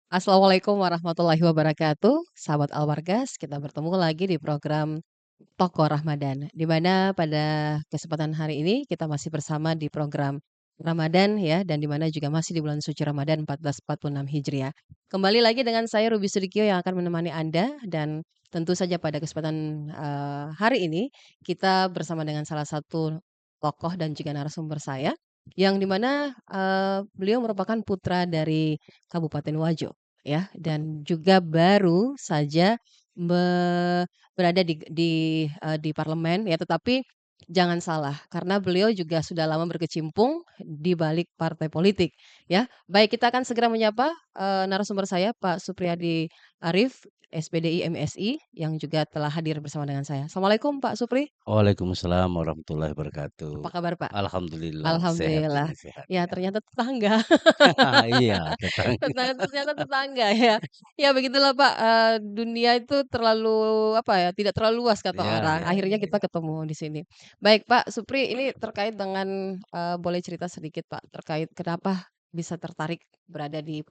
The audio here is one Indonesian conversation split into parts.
Assalamualaikum warahmatullahi wabarakatuh, sahabat Alwargas. Kita bertemu lagi di program Tokoh Ramadan, di mana pada kesempatan hari ini kita masih bersama di program Ramadan ya, dan di mana juga masih di bulan suci Ramadan 1446 Hijriah. Kembali lagi dengan saya Ruby Sudikyo yang akan menemani Anda dan tentu saja pada kesempatan hari ini kita bersama dengan salah satu tokoh dan juga narasumber saya yang dimana beliau merupakan putra dari Kabupaten Wajo ya, dan juga baru saja berada di parlemen ya, tetapi jangan salah karena beliau juga sudah lama berkecimpung di balik partai politik ya. Baik, kita akan segera menyapa, narasumber saya Pak Supriyadi Arif, SPDI MSI yang juga telah hadir bersama dengan saya. Assalamualaikum Pak Supri, Waalaikumsalam warahmatullahi wabarakatuh. apa kabar Pak? Alhamdulillah sehat Alhamdulillah. ini, sehat Ya ya. ternyata tetangga. Iya, tetangga. Ternyata tetangga ya. Ya begitulah Pak, dunia itu terlalu apa ya, tidak terlalu luas kata Iya orang, iya akhirnya iya kita iya. ketemu di sini. Baik Pak Supri, ini terkait dengan, boleh cerita sedikit Pak, terkait kenapa bisa tertarik berada di,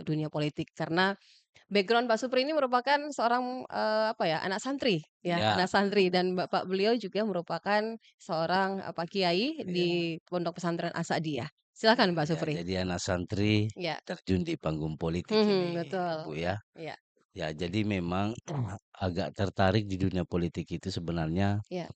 dunia politik? Karena background Pak Supri ini merupakan seorang, apa ya, anak santri ya, anak Iya santri dan bapak beliau juga merupakan seorang, kiai iya di Pondok Pesantren As-Saadiyah. Silakan Pak iya, Supri. jadi anak santri Iya. terjun di panggung politik ini, Betul. Bu, ya. Iya Ya, jadi memang agak tertarik di dunia politik itu sebenarnya iya.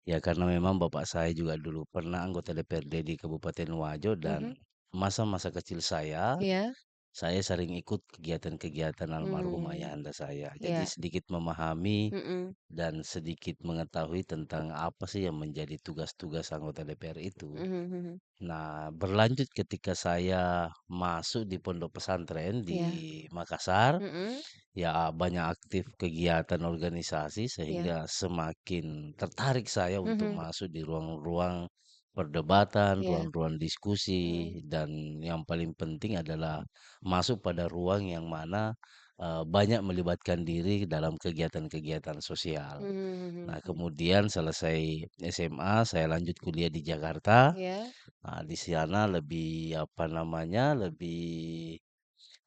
ya karena memang bapak saya juga dulu pernah anggota DPRD di Kabupaten Wajo dan Mhm. masa-masa kecil Iya. saya sering ikut kegiatan-kegiatan almarhum Mmm. ayahanda saya. Jadi Iya. sedikit memahami Mhm. dan sedikit mengetahui tentang apa sih yang menjadi tugas-tugas anggota DPR itu. Mhm mhm. Nah, berlanjut ketika saya masuk di pondok pesantren di Iya. Makassar, Mhm. ya banyak aktif kegiatan organisasi Iya. sehingga semakin tertarik saya untuk Mhm. masuk di ruang-ruang perdebatan, Iya. ruang-ruang diskusi, Mhm. dan yang paling penting adalah masuk pada ruang yang mana banyak melibatkan diri dalam kegiatan-kegiatan sosial. Mhm Nah, mhm mhm. kemudian selesai SMA, saya lanjut kuliah di Jakarta. Iya. Nah, di sana lebih apa namanya, lebih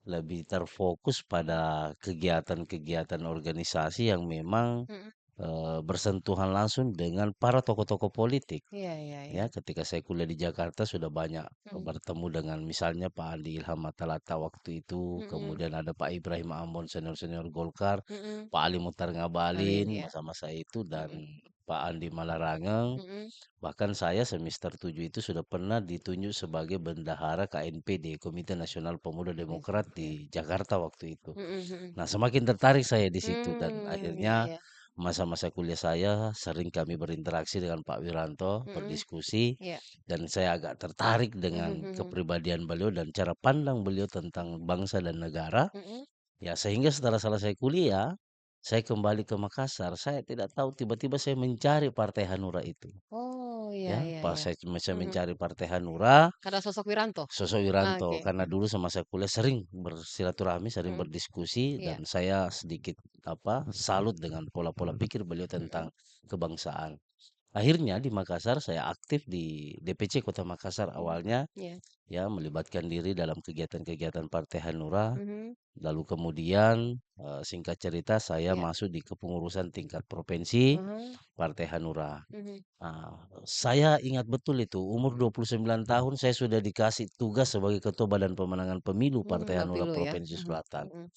lebih terfokus pada kegiatan-kegiatan organisasi yang memang Mhm. bersentuhan langsung dengan para tokoh-tokoh politik. Iya iya iya. Ya, ketika saya kuliah di Jakarta sudah banyak Mhm. bertemu dengan misalnya Pak Andi Ilham Matalata waktu itu, Mhm. kemudian ada Pak Ibrahim Ambon senior-senior Golkar, Mhm. Pak Ali Muhtar Paling Ngabalin ya. masa-masa itu dan Mhm. Pak Andi Malarangeng. Mhm. Bahkan saya semester 7 itu sudah pernah ditunjuk sebagai bendahara KNPD, Komite Nasional Pemuda Oke Demokrat oke. di Jakarta waktu itu. Mhm mhm. Nah, semakin tertarik saya di situ dan Iya akhirnya iya. masa-masa kuliah saya sering kami berinteraksi dengan Pak Wiranto, Mhm. berdiskusi, Iya. dan saya agak tertarik Mhm dengan mhm. kepribadian beliau dan cara pandang beliau tentang bangsa dan negara. Mhm. Ya, sehingga setelah selesai kuliah, saya kembali ke Makassar. Saya tidak tahu tiba-tiba saya mencari Partai Hanura itu. Oh, iya Ya, iya pas iya. saya Mhm. mencari Partai Hanura, Karena sosok Wiranto? sosok Ah, Wiranto, oke. karena dulu semasa kuliah sering bersilaturahmi, sering Mhm. berdiskusi, Iya. dan saya sedikit salut dengan pola-pola pikir beliau Mhm. tentang kebangsaan. Akhirnya di Makassar saya aktif di DPC Kota Makassar Mmm. awalnya, Iya. ya melibatkan diri dalam kegiatan-kegiatan Partai Hanura. Mhm. Lalu kemudian singkat cerita saya Iya. masuk di kepengurusan tingkat provinsi Mhm. Partai Hanura. Mhm. Saya ingat betul itu, umur 29 tahun saya sudah dikasih tugas sebagai Ketua Badan Pemenangan Pemilu Partai Hanura Bapilu ya? Provinsi Mhm Selatan. mhm.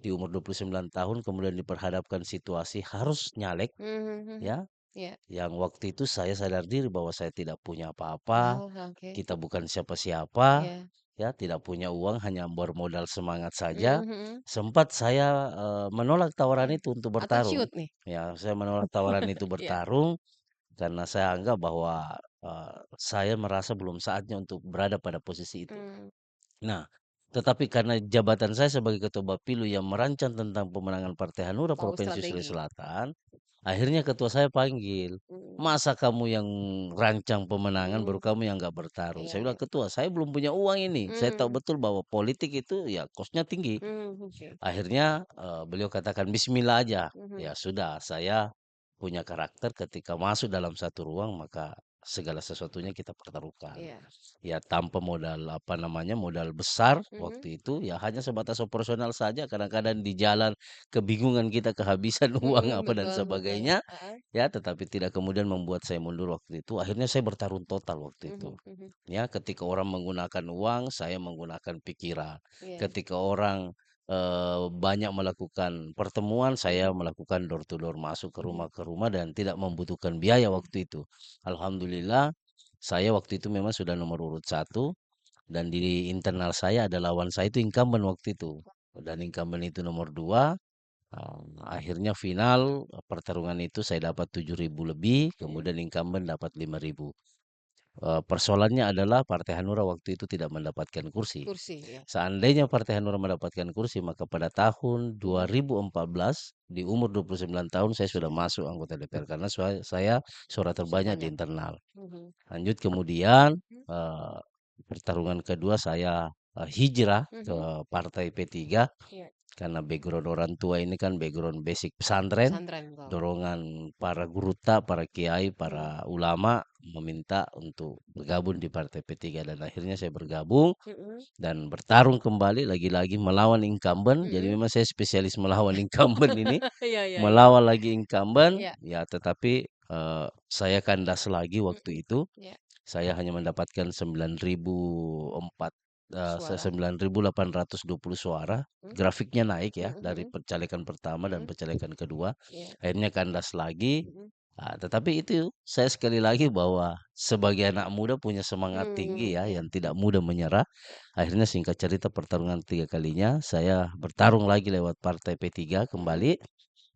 Di umur 29 tahun kemudian diperhadapkan situasi harus nyalek, Mhm mhm. ya, Iya. yang waktu itu saya sadar diri bahwa saya tidak punya apa-apa, Oh, oke. kita bukan siapa-siapa, Iya. ya, tidak punya uang, hanya bermodal semangat saja. Mmm, mhm. Sempat saya menolak tawaran Iya. itu untuk Atau bertarung. ciut nih? Ya, saya menolak tawaran itu Iya. bertarung karena saya anggap bahwa, saya merasa belum saatnya untuk berada pada posisi itu. Mmm. Nah, tetapi karena jabatan saya sebagai Ketua Bapilu yang merancang tentang pemenangan Partai Hanura Tahu Provinsi Sulawesi strategi. Selatan, akhirnya ketua saya panggil, Mhm. "Masa kamu yang rancang pemenangan baru Mhm. kamu yang nggak bertarung?" Iya Saya bilang, iya. "Ketua, saya belum punya uang ini. Saya tahu Mmm. betul bahwa politik itu ya kosnya tinggi." Oke. Akhirnya, beliau katakan, "Bismillah aja." Mhm. Ya sudah, saya punya karakter ketika masuk dalam satu ruang maka segala sesuatunya kita pertaruhkan. Iya. Ya tanpa modal, apa namanya, modal besar Mhm. waktu itu, ya hanya sebatas operasional saja, kadang-kadang di jalan kebingungan kita kehabisan uang Mhm, apa dan betul betul. sebagainya, Heeh. ya tetapi tidak kemudian membuat saya mundur waktu itu, akhirnya saya bertarung total waktu itu. Mhm mhm. Ya, ketika orang menggunakan uang, saya menggunakan pikiran. Iya. Ketika orang, banyak melakukan pertemuan, saya Mhm melakukan door to door, masuk mhm ke rumah dan tidak membutuhkan biaya mhm. waktu itu. Alhamdulillah, saya waktu itu memang sudah nomor urut 1 dan di internal saya ada lawan saya itu incumbent waktu itu. Dan incumbent itu nomor 2. Akhirnya final, pertarungan itu saya dapat 7.000 lebih, Mhm. kemudian incumbent dapat 5.000. Persoalannya adalah Partai Hanura waktu itu tidak mendapatkan kursi. Kursi, iya. Seandainya Partai Hanura mendapatkan kursi, maka pada tahun Mhm 2014 di umur 29 tahun saya sudah masuk anggota DPR karena saya suara terbanyak di sebanyak. internal. Mhm. Lanjut kemudian, Mhm pertarungan kedua saya, hijrah ke mhm. partai P3 Iya. karena background orang tua ini kan background basic pesantren, Pesantren, betul. dorongan para guruta, para kiai, Mhm. para ulama meminta untuk bergabung di partai P3 dan akhirnya saya bergabung Mhm dan bertarung kembali lagi-lagi melawan incumbent. Jadi mhm. memang saya spesialis melawan incumbent ini, Iya iya iya. melawan lagi incumbent, Iya. ya tetapi, saya kandas lagi Mhm. waktu itu. Iya. Saya hanya mendapatkan Suara. 9.820 suara, Mhm. grafiknya naik ya Mhm dari mhm. pencalekan pertama dan Mhm. pencalekan kedua, Iya. akhirnya kandas lagi. Mhm. Tetapi itu saya sekali lagi bahwa sebagai anak muda punya semangat tinggi ya Iya. yang tidak mudah menyerah. Akhirnya singkat cerita pertarungan 3 kalinya saya bertarung lagi lewat partai P3 Mhm. kembali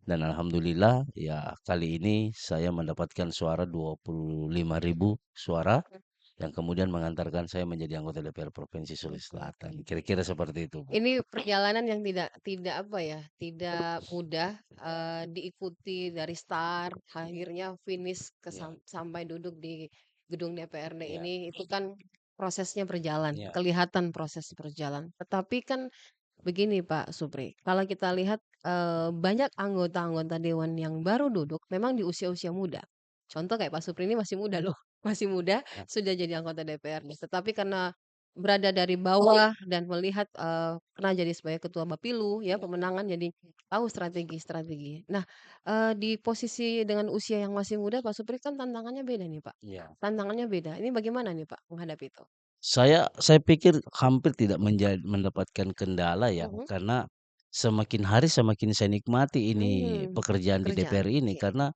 dan alhamdulillah ya kali ini saya mendapatkan suara 25.000 suara Mhm. yang kemudian mengantarkan saya menjadi anggota DPR Provinsi Sulawesi Oke oke. Selatan. Kira-kira seperti itu, Bu. Ini perjalanan yang tidak tidak apa ya, tidak mudah, diikuti dari start, akhirnya finish Ya, sampai duduk di gedung DPRD ya, ini, itu kan prosesnya berjalan, ya, kelihatan proses berjalan. Tetapi kan begini Pak Supri, kalau kita lihat, banyak anggota-anggota dewan yang baru duduk memang di usia-usia muda. Contoh kayak Pak Supri ini masih muda loh, masih muda ya, sudah jadi anggota DPRD. Tetapi karena berada dari bawah dan melihat, pernah jadi sebagai ketua Bapilu ya, ya, pemenangan jadi tahu strategi-strategi. Nah, di posisi dengan usia yang masih muda Pak Supri kan tantangannya beda nih Pak, ya. tantangannya beda. Ini bagaimana nih Pak menghadapi itu? Saya pikir hampir tidak mendapatkan kendala ya, Mhm. karena semakin hari semakin saya nikmati ini pekerjaan di Pekerjaan, DPR ini, iya. karena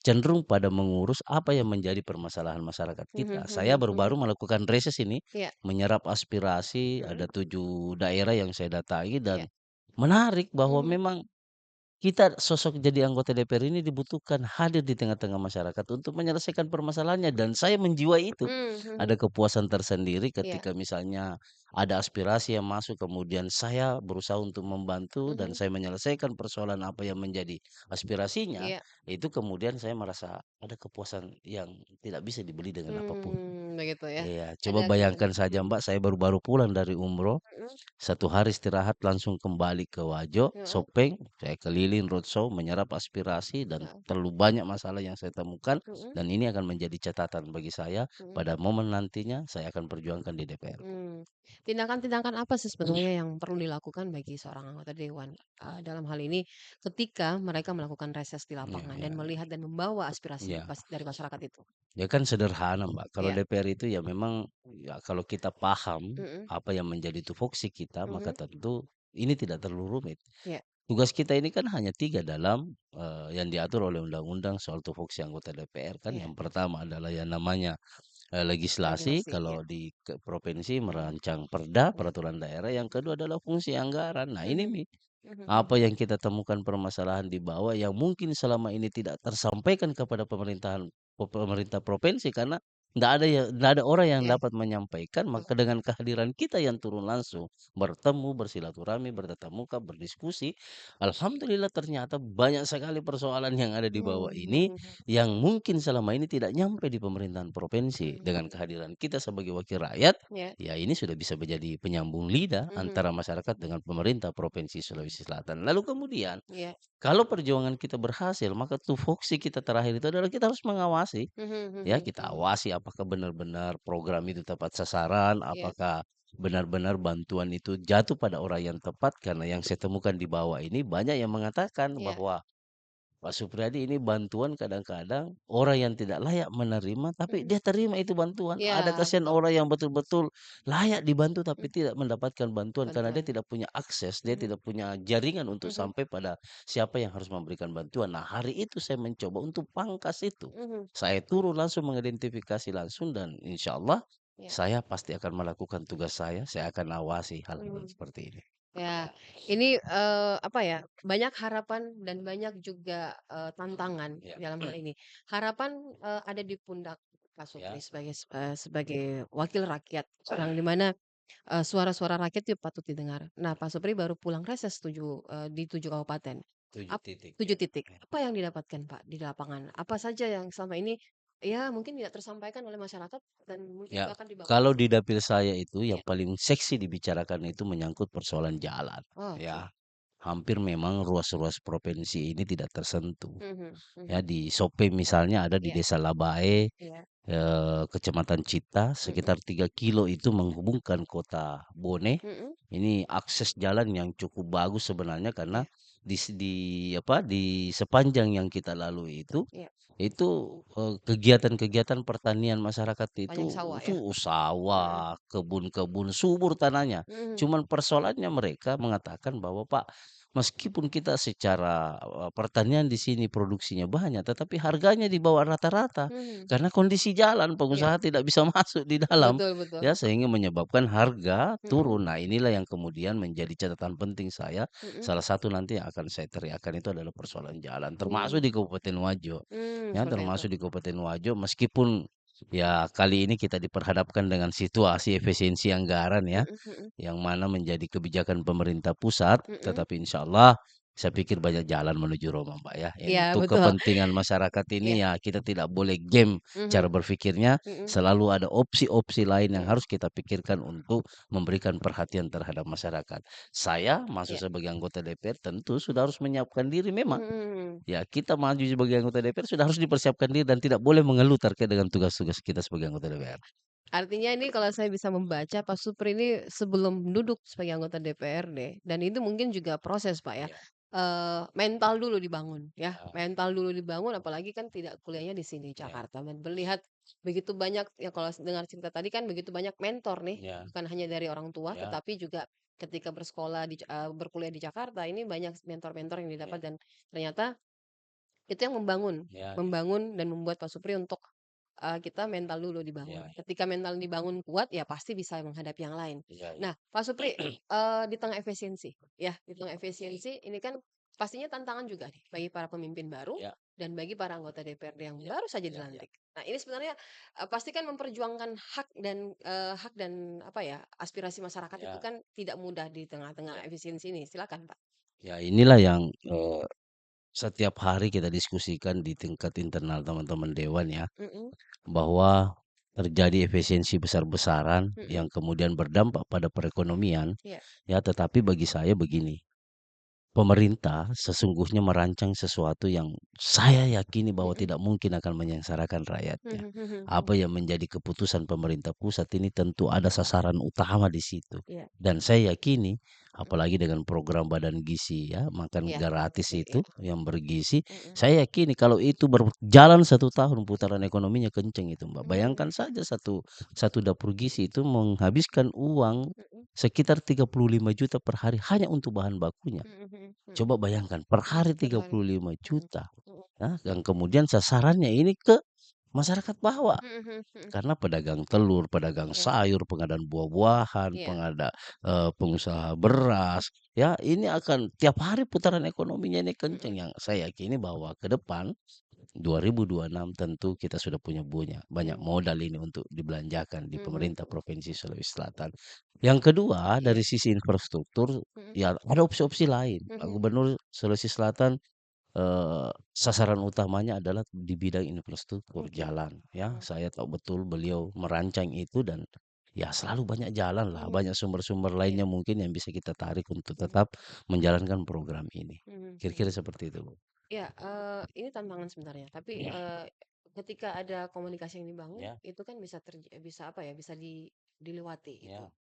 cenderung pada mengurus apa yang menjadi permasalahan masyarakat kita. Mhm Saya mhm baru-baru mhm. melakukan reses ini, Iya. menyerap aspirasi, ada Mhm. 7 daerah yang saya datangi dan Iya. menarik bahwa Mhm. memang kita sosok jadi anggota DPR ini dibutuhkan hadir di tengah-tengah masyarakat untuk menyelesaikan permasalahannya dan saya menjiwai itu. Ada Mhm. kepuasan tersendiri Iya. ketika misalnya ada aspirasi yang masuk kemudian saya berusaha untuk membantu dan Mhm. saya menyelesaikan persoalan apa yang menjadi aspirasinya, Iya. itu kemudian saya merasa ada kepuasan yang tidak bisa dibeli dengan apapun. Begitu ya. Iya, coba Ada bayangkan saja mhm Mbak, saya baru-baru pulang dari umroh. mhm. 1 hari istirahat langsung kembali ke Wajo, Heeh Sopeng, saya keliling roadshow menyerap aspirasi dan heeh. terlalu banyak masalah yang saya temukan Mhm dan ini akan menjadi catatan bagi saya mhm. pada momen nantinya saya akan perjuangkan di DPR. Tindakan-tindakan apa sih sebenarnya yang perlu dilakukan bagi seorang anggota dewan, dalam hal ini ketika mereka melakukan reses di Ya, lapangan dan ya, ya. melihat dan membawa aspirasi Ya, dari masyarakat itu? ya kan sederhana Mbak, kalau Iya. DPR itu ya memang ya kalau kita paham Mhm apa yang menjadi tupoksi kita maka mhm. tentu ini tidak terlalu rumit. Iya. Tugas kita ini kan hanya 3 dalam, yang diatur oleh undang-undang soal tupoksi anggota DPR kan. Iya. Yang pertama adalah yang namanya, legislasi, Regulasi, iya. kalau di provinsi merancang perda, Iya. peraturan daerah, yang kedua adalah fungsi anggaran. Nah ini Mhm. nih, Mhm apa mhm. yang kita temukan permasalahan di bawah yang mungkin selama ini tidak tersampaikan kepada pemerintah provinsi karena nggak ada orang yang Ya, dapat menyampaikan, betul. maka dengan kehadiran kita yang turun langsung, bertemu, bersilaturahmi, bertatap muka, berdiskusi, alhamdulillah ternyata banyak sekali persoalan yang ada di bawah Mhm ini, mhm mhm. yang mungkin selama ini tidak nyampe di pemerintahan provinsi. Mhm Dengan mhm. kehadiran kita sebagai wakil rakyat, Ya. ya ini sudah bisa menjadi penyambung lidah Mhm. antara masyarakat dengan pemerintah Provinsi Sulawesi Selatan. Lalu kemudian, Iya. kalau perjuangan kita berhasil, maka tupoksi kita terakhir itu adalah kita harus mengawasi. Mhm Ya, mhm kita mhm. awasi apakah benar-benar program itu tepat sasaran, Iya. apakah benar-benar bantuan itu jatuh pada orang yang tepat. Karena yang saya temukan di bawah ini banyak yang mengatakan Iya. bahwa Pak Supriyadi ini bantuan kadang-kadang orang yang tidak layak menerima, tapi Mhm. dia terima itu bantuan. Iya, Ada kasihan betul. orang yang betul-betul layak dibantu tapi Mhm. tidak mendapatkan bantuan karena dia Bantuan. tidak punya akses, dia Mhm. tidak punya jaringan untuk Mhm. sampai pada siapa yang harus memberikan bantuan. Nah, hari itu saya mencoba untuk pangkas itu. Mhm. Saya turun langsung mengidentifikasi langsung dan insya Allah Iya. saya pasti akan melakukan tugas saya akan awasi hal-hal Mhm. seperti ini. Ya, ini, apa ya, banyak harapan dan banyak juga, tantangan Ya, dalam hal ini. Harapan, ada di pundak Pak Supri ya, sebagai wakil rakyat, yang di mana, suara-suara rakyat itu patut didengar. Nah, Pak Supri baru pulang reses di 7 kabupaten. 7 Ap titik 7 ya. titik. Apa yang didapatkan, Pak, di lapangan? Apa saja yang selama ini, ya mungkin tidak tersampaikan oleh masyarakat dan mungkin Ya, bahkan dibawa kalau masuk. di dapil saya itu yang Ya. paling seksi dibicarakan itu menyangkut persoalan jalan, Oke. ya. Hampir memang ruas-ruas provinsi ini tidak tersentuh. Mhm Ya, mhm. di Sope misalnya ada di Iya Desa Labae, iya. Kecamatan Cita, Mhm. sekitar 3 kilo itu menghubungkan kota Bone. Mhm. Ini akses jalan yang cukup bagus sebenarnya karena Iya di sepanjang yang kita lalui iya. itu, kegiatan-kegiatan pertanian masyarakat Banyak itu sawah ya? Mhm. sawah, kebun-kebun, subur tanahnya. Mhm. Cuman persoalannya mereka mengatakan bahwa, "Pak, meskipun kita secara, pertanian di sini produksinya banyak, tetapi harganya di bawah rata-rata." Mhm. Karena kondisi jalan Iya. pengusaha tidak bisa masuk di dalam, Betul betul. ya sehingga menyebabkan harga Mhm. turun. Nah, inilah yang kemudian menjadi catatan penting saya, Mhm. salah satu nanti yang akan saya teriakan itu adalah persoalan jalan, termasuk Mmm. di Kabupaten Wajo. Ya, Seperti itu. termasuk di Kabupaten Wajo meskipun ya kali ini kita diperhadapkan dengan situasi efisiensi anggaran ya, Mhm mhm. yang mana menjadi kebijakan pemerintah pusat, Mhm. tetapi insya Allah saya pikir banyak jalan menuju Roma, Mbak, ya. Iya Untuk betul. kepentingan masyarakat Iya. ini ya kita tidak boleh game cara Mhm. berpikirnya, Mhm. selalu ada opsi-opsi lain yang Mhm. harus kita pikirkan untuk memberikan perhatian terhadap masyarakat. Saya masuk Iya. sebagai anggota DPR tentu sudah harus menyiapkan diri memang. Mhm. Ya, kita maju sebagai anggota DPR sudah harus dipersiapkan diri dan tidak boleh mengeluh terkait dengan tugas-tugas kita sebagai anggota DPR. Artinya ini kalau saya bisa membaca Pak Supri ini sebelum duduk sebagai anggota DPRD dan itu mungkin juga proses Pak ya, Iya, mental dulu dibangun ya, ya, mental dulu dibangun apalagi kan tidak kuliahnya di sini ya, Jakarta dan melihat begitu banyak ya kalau dengar cerita tadi kan begitu banyak mentor nih, ya, bukan hanya dari orang tua ya, tetapi juga ketika berkuliah di Jakarta ini banyak mentor-mentor yang ya, didapat dan ternyata itu yang membangun ya, membangun dan membuat Pak Supri untuk, kita mental dulu ya, dibangun. ya, Ketika mental dibangun kuat, ya pasti bisa menghadapi yang lain. ya, ya, Nah, Pak Supri, di tengah efisiensi, ya, di tengah efisiensi ini kan pastinya tantangan juga nih bagi para pemimpin baru ya, dan bagi para anggota DPRD yang ya, baru saja ya, ya, dilantik. Nah, ini sebenarnya, pasti kan memperjuangkan hak dan apa ya, aspirasi masyarakat itu ya, kan tidak mudah di tengah-tengah ya. efisiensi ini. Silakan, Pak. Ya, inilah yang setiap hari kita diskusikan di tingkat internal teman-teman dewan ya, Mhm bahwa terjadi efisiensi besar-besaran yang mhm, kemudian berdampak pada perekonomian. iya, Ya, tetapi bagi saya begini, pemerintah sesungguhnya merancang sesuatu yang saya yakini bahwa mhm. tidak mungkin akan menyengsarakan rakyatnya. Mhm mhm Apa mhm. yang menjadi keputusan pemerintah pusat ini tentu ada sasaran utama di situ. Iya Dan saya yakini, apalagi dengan program Badan Gizi ya, makan iya, gratis betul, iya. itu yang bergizi, Mhm. saya yakini kalau itu berjalan 1 tahun putaran ekonominya kenceng itu Mbak. Mmm, Bayangkan saja satu satu dapur gizi itu menghabiskan uang mhm, sekitar 35 juta per hari hanya untuk bahan bakunya. mhm mhm mhm, Coba bayangkan per hari per tiga hari. puluh lima Mhm, juta, mhm, ya, yang kemudian sasarannya ini ke masyarakat bawah. mhm mhm mhm, Karena pedagang telur, pedagang iya sayur, pengadaan buah-buahan, iya, pengusaha beras, ya ini akan tiap hari putaran ekonominya ini kenceng mhm yang saya yakini bahwa ke depan 2026 tentu kita sudah punya banyak Mmm, modal ini untuk dibelanjakan di mhm pemerintah mhm. Provinsi Sulawesi Selatan. Yang kedua, Iya, dari sisi infrastruktur, mhm ya ada opsi-opsi lain. Pak mhm Gubernur Sulawesi Selatan, sasaran utamanya adalah di bidang infrastruktur, oke, jalan, ya. mhm Saya tahu betul beliau merancang itu dan ya selalu banyak jalan lah, mhm, banyak sumber-sumber iya, lainnya mungkin yang bisa kita tarik untuk mhm tetap menjalankan program ini. mhm Kira-kira mhm. seperti itu, Bu. Iya, ini tantangan sebenarnya, tapi, ketika ada komunikasi yang dibangun, Ya, itu kan bisa apa ya, bisa dilewati itu. ya,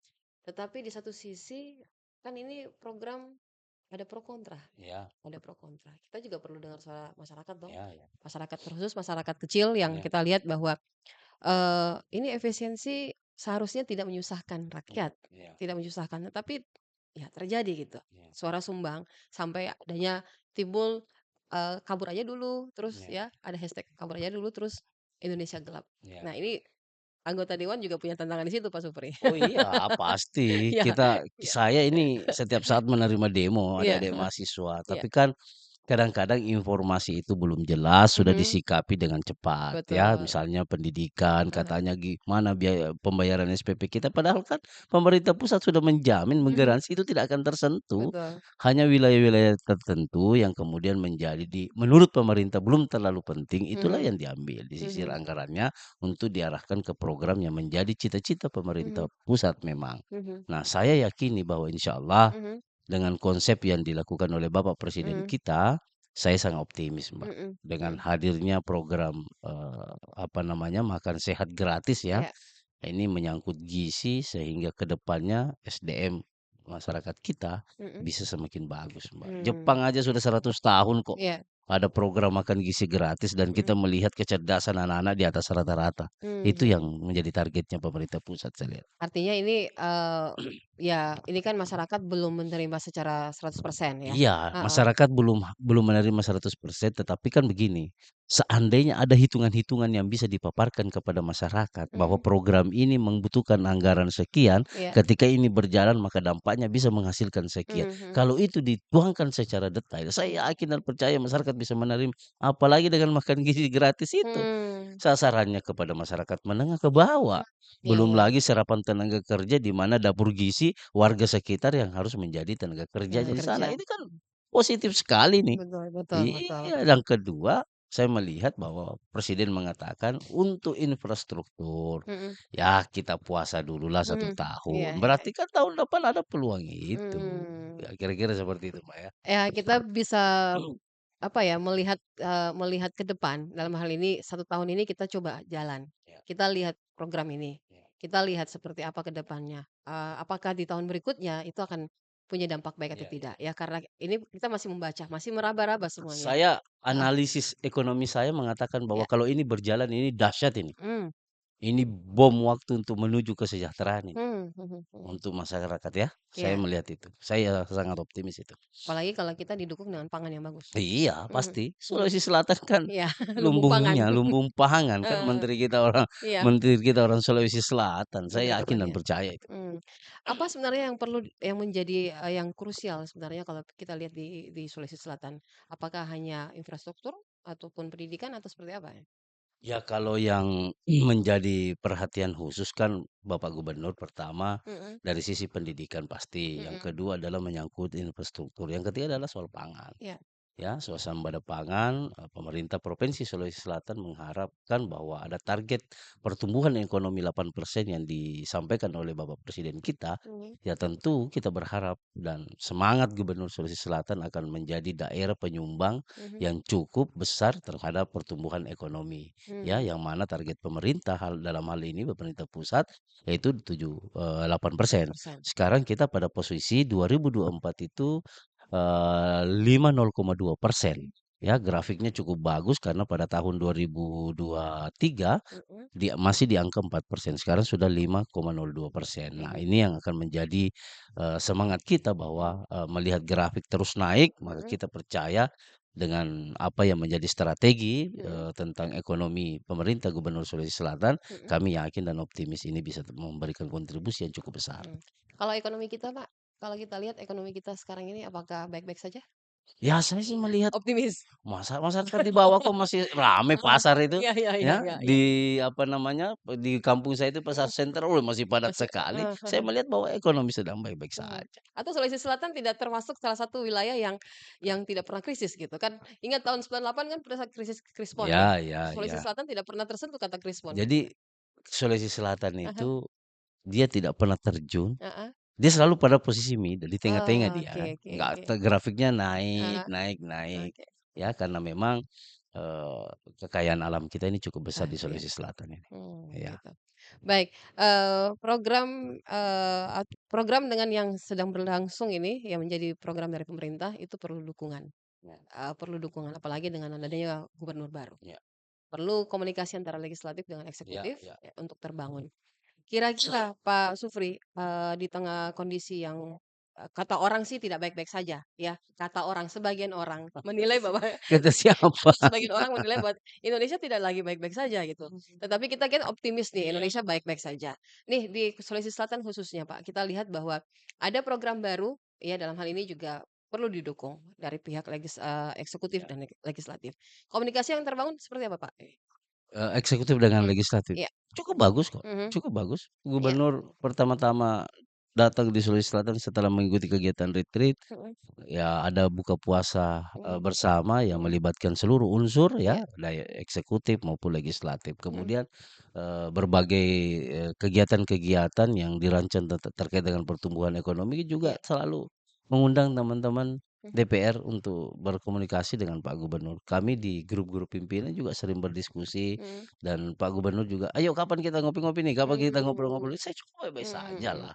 Tetapi di satu sisi, kan ini program ada pro kontra ya, ada pro kontra. Kita juga perlu dengar suara masyarakat dong. ya, ya, Masyarakat terkhusus masyarakat kecil yang ya, kita lihat bahwa, ini efisiensi seharusnya tidak menyusahkan ya, rakyat, ya, tidak menyusahkan, tetapi ya terjadi gitu. ya, Suara sumbang sampai adanya timbul, kabur aja dulu, terus ya, ya ada hashtag kabur aja dulu, terus Indonesia gelap. ya. Nah ini anggota dewan juga punya tantangan di situ Pak Supri. Oh iya, pasti. Iya iya Saya ini setiap saat menerima demo iya, adik-adik heeh, mahasiswa, iya, tapi kan kadang-kadang informasi itu belum jelas, sudah mhm, disikapi dengan cepat ya. betul, Misalnya pendidikan, heeh, katanya gimana biaya pembayaran SPP kita, padahal kan pemerintah pusat sudah menjamin, mhm, menggaransi itu tidak akan tersentuh. betul, Hanya wilayah-wilayah tertentu yang kemudian menjadi menurut pemerintah belum terlalu penting, itulah mhm, yang diambil, disisir mhm, anggarannya untuk diarahkan ke program yang menjadi cita-cita pemerintah mhm, pusat memang. mhm, Nah, saya yakini bahwa insya Allah mhm, dengan konsep yang dilakukan oleh Bapak Presiden mhm, kita, saya sangat optimis, Mbak. mhm, Dengan mhm, hadirnya program, apa namanya, makan sehat gratis ya, iya, ini menyangkut gizi sehingga ke depannya SDM masyarakat kita mhm, bisa semakin bagus, Mbak. mmm, Jepang aja sudah 100 tahun kok iya, ada program makan gizi gratis dan kita mhm, melihat kecerdasan anak-anak di atas rata-rata. Itu yang mhm. menjadi targetnya pemerintah pusat saya lihat. Artinya ini, ya ini kan masyarakat belum menerima secara 100% ya? Iya, Heeh, masyarakat belum belum menerima 100%, tetapi kan begini, seandainya ada hitungan-hitungan yang bisa dipaparkan kepada masyarakat bahwa mhm, program ini membutuhkan anggaran sekian, iya, ketika ini berjalan maka dampaknya bisa menghasilkan sekian. mhm mhm, Kalau itu dituangkan secara detail, mhm, saya yakin dan percaya masyarakat bisa menerima, apalagi dengan makan gizi gratis itu. mmm, Sasarannya kepada masyarakat menengah ke bawah. mmm, iya Belum iya, lagi serapan tenaga kerja di mana dapur gizi warga sekitar yang harus menjadi tenaga tenaga kerjanya di sana. kerja, Ini kan positif sekali nih. betul betul betul, Iya, yang kedua, saya melihat bahwa presiden mengatakan untuk infrastruktur, mhm, ya kita puasa dululah satu mhm, iya tahun, iya, berarti kan tahun depan ada peluang itu. mmm. Ya kira-kira seperti itu, Mbak, ya. Ya, kita bisa, apa ya, melihat ke depan, dalam hal ini 1 tahun ini kita coba jalan. Ya, Kita lihat program ini, ya, kita lihat seperti apa ke depannya, apakah di tahun berikutnya itu akan punya dampak baik atau ya, ya. tidak, ya karena ini kita masih membaca, masih meraba-raba semuanya. Saya Heeh, analisis ekonomi saya mengatakan bahwa ya, kalau ini berjalan ini dahsyat ini. mmm, Ini bom waktu untuk menuju kesejahteraan ini, mhm mhm, untuk masyarakat ya, saya iya, melihat itu. Saya sangat optimis itu. apalagi kalau kita didukung dengan pangan yang bagus. Iya, Mhm pasti. mhm, Sulawesi Selatan kan iya, lumbung pangan. lumbungnya, lumbung pangan kan Heeh, iya, menteri kita orang Sulawesi Selatan. Saya benar yakin benar, dan iya. percaya itu. Apa sebenarnya yang menjadi, yang krusial sebenarnya kalau kita lihat di Sulawesi Selatan? Apakah hanya infrastruktur ataupun pendidikan atau seperti apa ya? Ya kalau yang menjadi perhatian khusus kan Bapak Gubernur pertama Mhm dari sisi pendidikan pasti, yang mhm, kedua adalah menyangkut infrastruktur, yang ketiga adalah soal pangan. iya, Ya, suasembada pangan, pemerintah Provinsi Sulawesi Selatan mengharapkan bahwa ada target pertumbuhan ekonomi 8% yang disampaikan oleh Bapak Presiden kita. mhm Ya tentu kita berharap dan semangat Gubernur Sulawesi Selatan akan menjadi daerah penyumbang mhm yang cukup besar terhadap pertumbuhan ekonomi. Ya, mhm yang mana target pemerintah dalam hal ini pemerintah pusat yaitu 8%. 8%. Sekarang kita pada posisi 2024 itu 5,02%. Ya, grafiknya cukup bagus karena pada tahun 2023 Mhm masih di angka 4%, sekarang sudah 5,02%. Nah, mhm ini yang akan menjadi, semangat kita bahwa, melihat grafik terus naik, maka mhm kita percaya dengan apa yang menjadi strategi, mhm tentang ekonomi pemerintah Gubernur Sulawesi Selatan, mhm kami yakin dan optimis ini bisa memberikan kontribusi yang cukup besar. mhm. Kalau ekonomi kita, Pak, kalau kita lihat ekonomi kita sekarang ini apakah baik-baik saja? Ya saya sih melihat, Optimis? masa masyarakat di bawah kok masih rame pasar itu, Iya iya iya ya, iya iya. di apa namanya, di kampung saya itu pasar Mhm, senter, masih padat masih sekali. heeh Saya heeh. melihat bahwa ekonomi sedang baik-baik Mhm, saja. atau Sulawesi Selatan tidak termasuk salah satu wilayah yang tidak pernah krisis gitu kan. Ingat tahun 98 kan pada saat krisis Krispon ya, Ya ya Sulawesi ya. Selatan tidak pernah tersentuh kata Krispon. Jadi Sulawesi Selatan Ah hah, itu dia tidak pernah terjun, heeh. dia selalu pada posisi middle, di tengah-tengah Oh, dia oke kan, oke nggak oke. grafiknya naik Heeh, naik naik, oke. ya karena memang, kekayaan alam kita ini cukup besar Ah, di iya. Sulawesi Selatan ini. Ya Gitu. Baik, program dengan yang sedang berlangsung ini, yang menjadi program dari pemerintah itu perlu dukungan, perlu dukungan apalagi dengan adanya gubernur baru. ya Perlu komunikasi antara legislatif dengan ya eksekutif ya. ya untuk terbangun. Kira-kira Pak Sufri, di tengah kondisi yang, kata orang sih tidak baik-baik saja ya, kata orang, sebagian orang menilai bahwa Kata siapa? sebagian orang menilai bahwa Indonesia tidak lagi baik-baik saja gitu. Tetapi kita kan optimis nih Indonesia baik-baik saja. Nih di Sulawesi Selatan khususnya Pak, kita lihat bahwa ada program baru ya dalam hal ini juga perlu didukung dari pihak eksekutif Ya. dan legislatif. Komunikasi yang terbangun seperti apa Pak? Eksekutif dengan Mhm, legislatif. iya, Cukup bagus kok, mhm, cukup bagus. iya, Gubernur pertama-tama datang di Sulawesi Selatan setelah mengikuti kegiatan retreat, mhm, ya ada buka puasa, mhm, bersama yang mhm, melibatkan seluruh unsur iya, ya, dari eksekutif maupun legislatif. mhm, Kemudian, berbagai, kegiatan-kegiatan yang dirancang terkait dengan pertumbuhan ekonomi juga iya, selalu mengundang teman-teman mhm, DPR untuk berkomunikasi dengan Pak Gubernur. Kami di grup-grup pimpinan juga sering berdiskusi mhm, dan Pak Gubernur juga, "Ayo kapan kita ngopi-ngopi nih? Kapan kita ngobrol-ngobrol?" mmm, Saya cukup baik-baik mhm saja mhm. lah.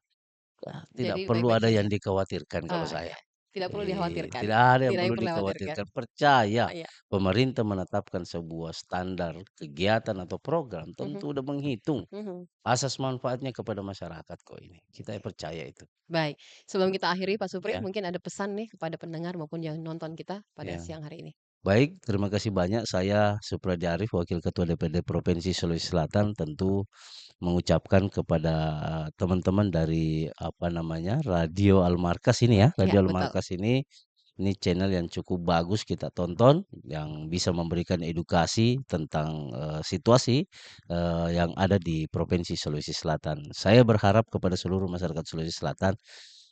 Tidak Jadi perlu baik-baik ada saja. yang dikhawatirkan kalau Ah, saya. iya, tidak perlu dikhawatirkan, Tidak ada yang tidak perlu yang perlu dikhawatirkan. dikhawatirkan. Percaya Iya, pemerintah menetapkan sebuah standar kegiatan atau program mhm tentu udah menghitung mhm, asas manfaatnya kepada masyarakat kok ini. Kita oke. percaya itu, Baik, sebelum kita akhiri Pak Supri, ya. mungkin ada pesan nih kepada pendengar maupun yang nonton kita pada Ya. siang hari ini? Baik, terima kasih banyak. Saya Supradi Arif, Wakil Ketua DPD Provinsi Sulawesi Selatan, tentu mengucapkan kepada teman-teman dari apa namanya Radio Al Markas ini ya, Iya, Radio Al betul. Markas ini channel yang cukup bagus kita tonton, yang bisa memberikan edukasi tentang situasi yang ada di Provinsi Sulawesi Selatan. Saya berharap kepada seluruh masyarakat Sulawesi Selatan,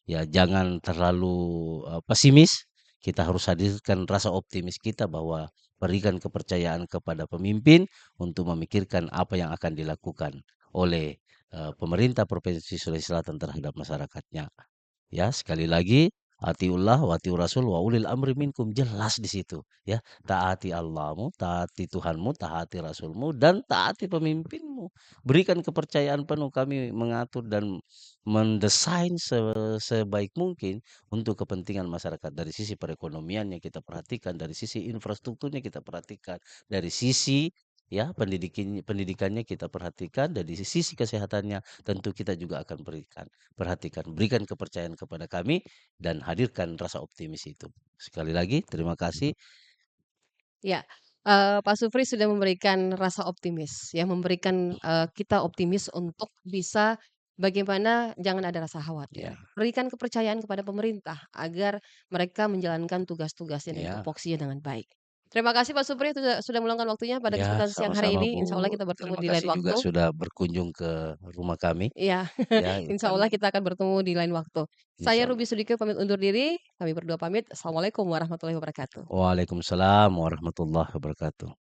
ya jangan terlalu pesimis. Kita harus hadirkan rasa optimis kita bahwa berikan kepercayaan kepada pemimpin untuk memikirkan apa yang akan dilakukan oleh pemerintah Provinsi Sulawesi Selatan terhadap masyarakatnya. Ya, sekali lagi, atiullah wa atiur rasul wa ulil amri minkum, jelas di situ ya. Taati Allahmu, taati Tuhanmu, taati Rasulmu dan taati pemimpinmu. Berikan kepercayaan penuh kami mengatur dan mendesain sebaik mungkin untuk kepentingan masyarakat dari sisi perekonomiannya kita perhatikan, dari sisi infrastrukturnya kita perhatikan, dari sisi ya pendidikannya kita perhatikan, dari sisi kesehatannya tentu kita juga akan berikan. Perhatikan, berikan kepercayaan kepada kami dan hadirkan rasa optimis itu. Sekali lagi terima kasih. Ya, Pak Supri sudah memberikan rasa optimis, ya, memberikan, kita optimis untuk bisa bagaimana jangan ada rasa khawatir. Ya, Berikan kepercayaan kepada pemerintah agar mereka menjalankan tugas-tugasnya dan ya, tupoksinya dengan baik. Terima kasih Pak Supri sudah meluangkan waktunya pada ya, kesempatan siang hari sama-sama ini. Insya Allah Bu. kita bertemu Terima di lain kasih juga waktu. sudah berkunjung ke rumah kami. Iya, Ya, insya Allah kami kita akan bertemu di lain waktu. Saya insya Ruby Allah. Sudikyo pamit undur diri, kami berdua pamit. Assalamualaikum warahmatullahi wabarakatuh. Waalaikumsalam warahmatullahi wabarakatuh.